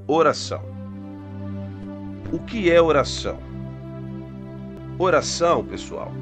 oração. O que é oração? Oração, pessoal,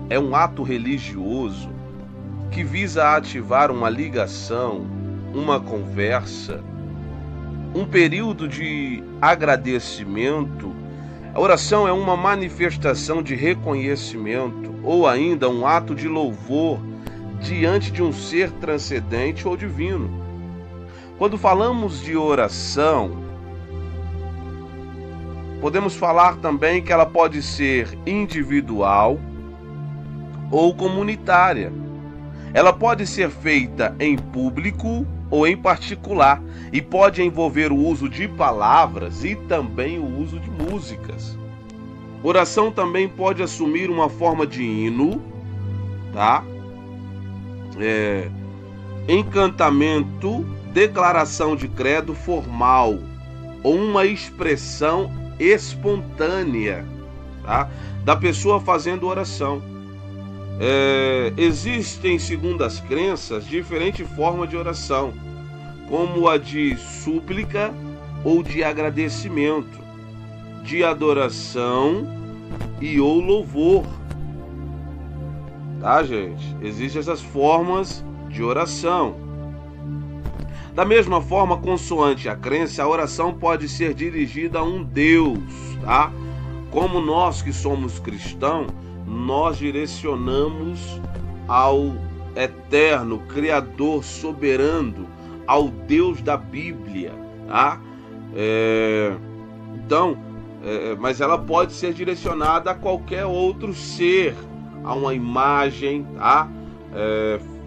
é um ato religioso que visa ativar uma ligação, uma conversa, um período de agradecimento. A oração é uma manifestação de reconhecimento ou ainda um ato de louvor diante de um ser transcendente ou divino. Quando falamos de oração, podemos falar também que ela pode ser individual ou comunitária. Ela pode ser feita em público ou em particular e pode envolver o uso de palavras e também o uso de músicas. Oração também pode assumir uma forma de hino, tá? Encantamento, declaração de credo formal ou uma expressão espontânea, tá? Da pessoa fazendo oração. Existem, segundo as crenças, diferentes formas de oração, como a de súplica ou de agradecimento, de adoração e ou louvor. Tá, gente? Existem essas formas de oração. Da mesma forma, consoante a crença, a oração pode ser dirigida a um Deus, tá? Como nós que somos cristãos, nós direcionamos ao eterno, criador, soberano, ao Deus da Bíblia, tá? Mas ela pode ser direcionada a qualquer outro ser, a uma imagem, tá?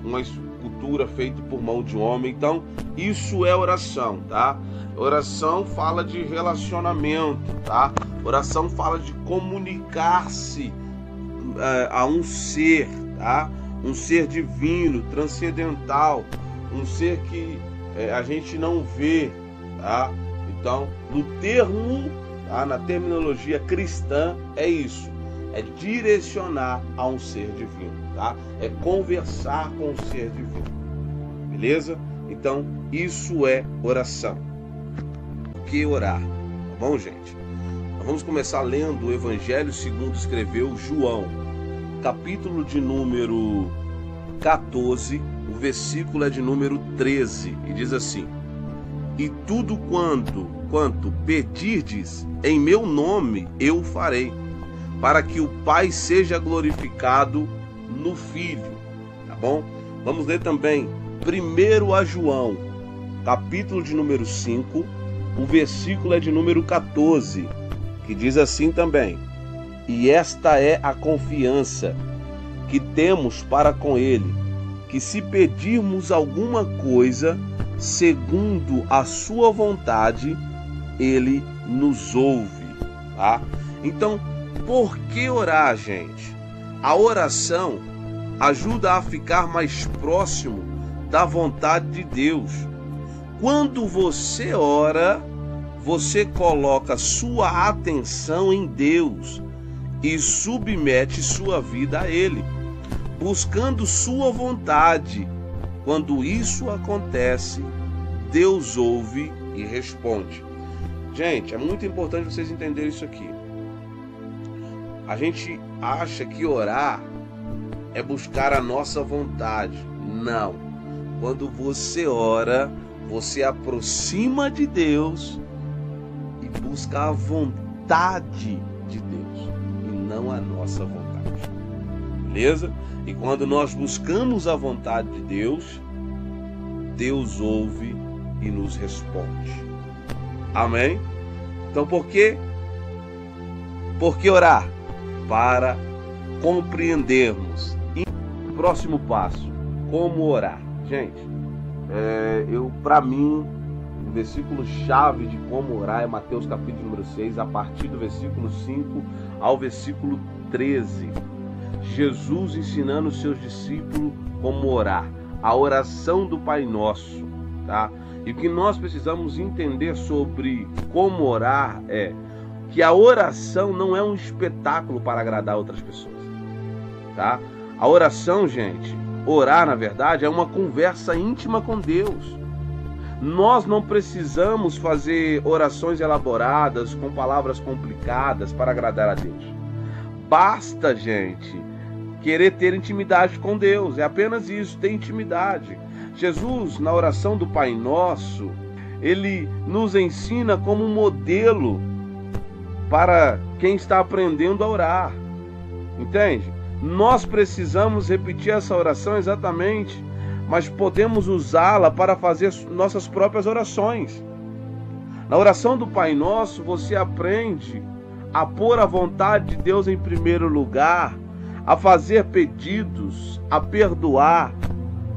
Uma escultura feita por mão de homem. Então, isso é oração, tá? Oração fala de relacionamento, tá? Oração fala de comunicar-se a um ser, tá? Um ser divino, transcendental, um ser que a gente não vê, tá? Então, no termo, tá? Na terminologia cristã, é isso, é direcionar a um ser divino, tá? É conversar com um ser divino, beleza? Então, isso é oração. O que orar? Tá bom, gente? Nós vamos começar lendo o Evangelho segundo escreveu João, capítulo de número 14, o versículo é de número 13, e diz assim: E tudo quanto pedirdes em meu nome, eu farei, para que o Pai seja glorificado no Filho. Tá bom? Vamos ler também 1 a João, capítulo de número 5, o versículo é de número 14, que diz assim também: E esta é a confiança que temos para com Ele, que se pedirmos alguma coisa segundo a sua vontade, Ele nos ouve, tá? Então, por que orar, gente? A oração ajuda a ficar mais próximo da vontade de Deus. Quando você ora, você coloca sua atenção em Deus e submete sua vida a Ele, buscando sua vontade. Quando isso acontece, Deus ouve e responde. Gente, é muito importante vocês entenderem isso aqui. A gente acha que orar é buscar a nossa vontade. Não. Quando você ora, você aproxima de Deus e busca a vontade de Deus e não a nossa vontade. Beleza? E quando nós buscamos a vontade de Deus, Deus ouve e nos responde. Amém? Então por que orar? Para compreendermos. E o próximo passo, como orar? Gente, para mim, o versículo chave de como orar é Mateus capítulo número 6, a partir do versículo 5 ao versículo 13. Jesus ensinando os seus discípulos como orar, a oração do Pai Nosso, tá? E o que nós precisamos entender sobre como orar é que a oração não é um espetáculo para agradar outras pessoas, tá? A oração, gente, orar na verdade é uma conversa íntima com Deus. Nós não precisamos fazer orações elaboradas com palavras complicadas para agradar a Deus. Basta, gente, querer ter intimidade com Deus. É apenas isso, ter intimidade. Jesus, na oração do Pai Nosso, ele nos ensina como um modelo para quem está aprendendo a orar. Entende? Nós precisamos repetir essa oração exatamente, mas podemos usá-la para fazer nossas próprias orações. Na oração do Pai Nosso, você aprende a pôr a vontade de Deus em primeiro lugar, a fazer pedidos, a perdoar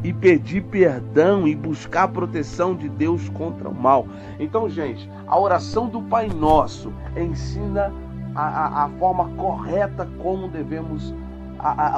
e pedir perdão e buscar a proteção de Deus contra o mal. Então, gente, a oração do Pai Nosso ensina a forma correta como devemos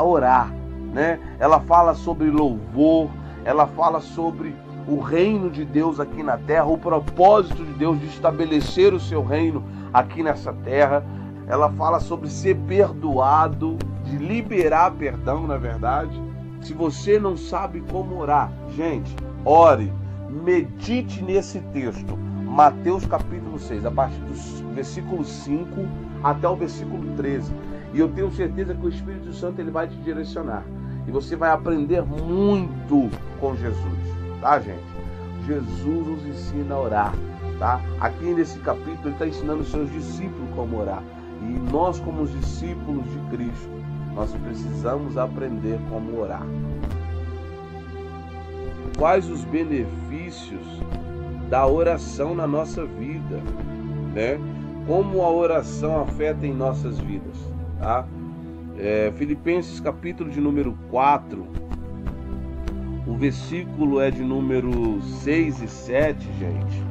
orar, né? Ela fala sobre louvor, ela fala sobre o reino de Deus aqui na terra, o propósito de Deus de estabelecer o seu reino aqui nessa terra. Ela fala sobre ser perdoado, de liberar perdão, na verdade. Se você não sabe como orar, gente, ore, medite nesse texto, Mateus capítulo 6, a partir do versículo 5 até o versículo 13. E eu tenho certeza que o Espírito Santo ele vai te direcionar. E você vai aprender muito com Jesus, tá, gente? Jesus nos ensina a orar, tá? Aqui nesse capítulo ele está ensinando os seus discípulos como orar. E nós, como os discípulos de Cristo, nós precisamos aprender como orar. Quais os benefícios da oração na nossa vida, né? Como a oração afeta em nossas vidas, tá? Filipenses capítulo de número 4, o versículo é de número 6 e 7, gente.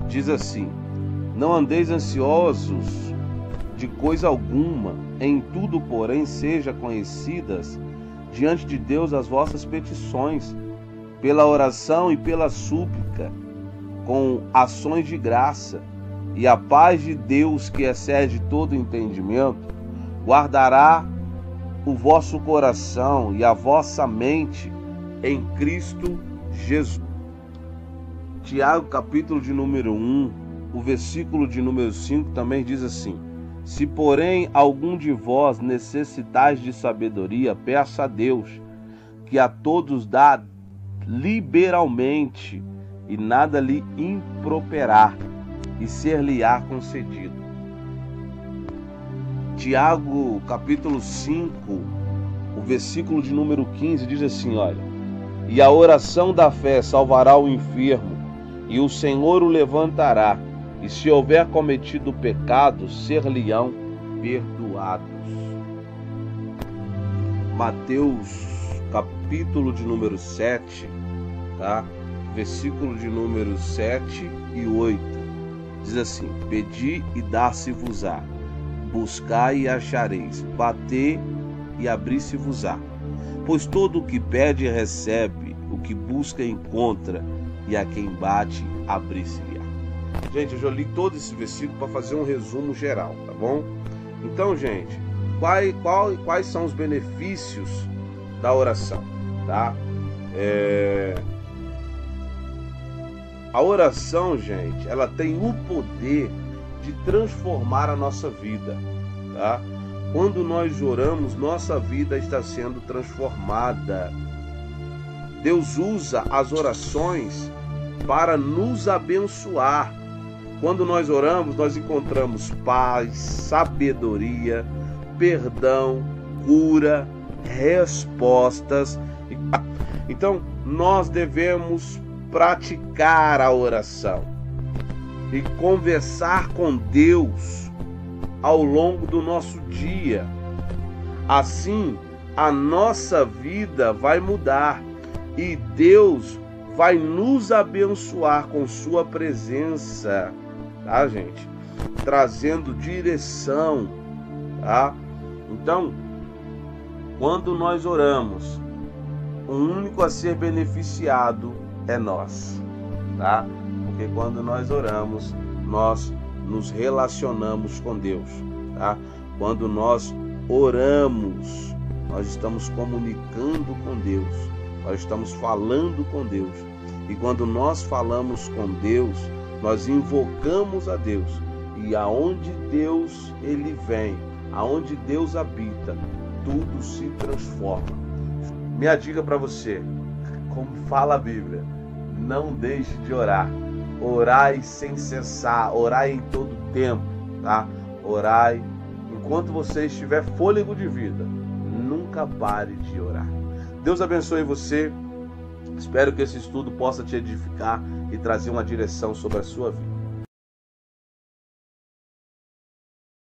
Diz assim: não andeis ansiosos de coisa alguma, em tudo, porém, seja conhecidas diante de Deus as vossas petições, pela oração e pela súplica, com ações de graça, e a paz de Deus, que excede todo entendimento, guardará o vosso coração e a vossa mente em Cristo Jesus. Tiago, capítulo de número 1, o versículo de número 5 também diz assim: se, porém, algum de vós necessitais de sabedoria, peça a Deus, que a todos dá liberalmente, e nada lhe improperá, e ser-lhe-á concedido. Tiago, capítulo 5, o versículo de número 15, diz assim, olha: e a oração da fé salvará o enfermo, e o Senhor o levantará, e se houver cometido pecado, ser-lhe-ão perdoados. Mateus, capítulo de número 7, tá? Versículo de número 7 e 8. Diz assim: pedi e dar-se-vos-á, buscai e achareis, batei e abrir-se-vos-á. Pois todo o que pede recebe, o que busca encontra, e a quem bate abrir-se-lhe-á. Gente, eu já li todo esse versículo para fazer um resumo geral, tá bom? Então, gente, quais são os benefícios da oração, tá? A oração, gente, ela tem o poder de transformar a nossa vida, tá? Quando nós oramos, nossa vida está sendo transformada. Deus usa as orações para nos abençoar. Quando nós oramos, nós encontramos paz, sabedoria, perdão, cura, respostas. Então, nós devemos praticar a oração e conversar com Deus ao longo do nosso dia. Assim, a nossa vida vai mudar e Deus vai nos abençoar com sua presença, tá, gente? Trazendo direção, tá? Então, quando nós oramos, o único a ser beneficiado é nós, tá? Porque quando nós oramos, nós nos relacionamos com Deus, tá? Quando nós oramos, nós estamos comunicando com Deus. nós estamos falando com Deus. E quando nós falamos com Deus, nós invocamos a Deus. E aonde Deus ele vem, aonde Deus habita, tudo se transforma. Minha dica para você, como fala a Bíblia, não deixe de orar. Orai sem cessar, orai em todo tempo, tá? Orai enquanto você estiver fôlego de vida. Nunca pare de orar. Deus abençoe você. Espero que esse estudo possa te edificar e trazer uma direção sobre a sua vida.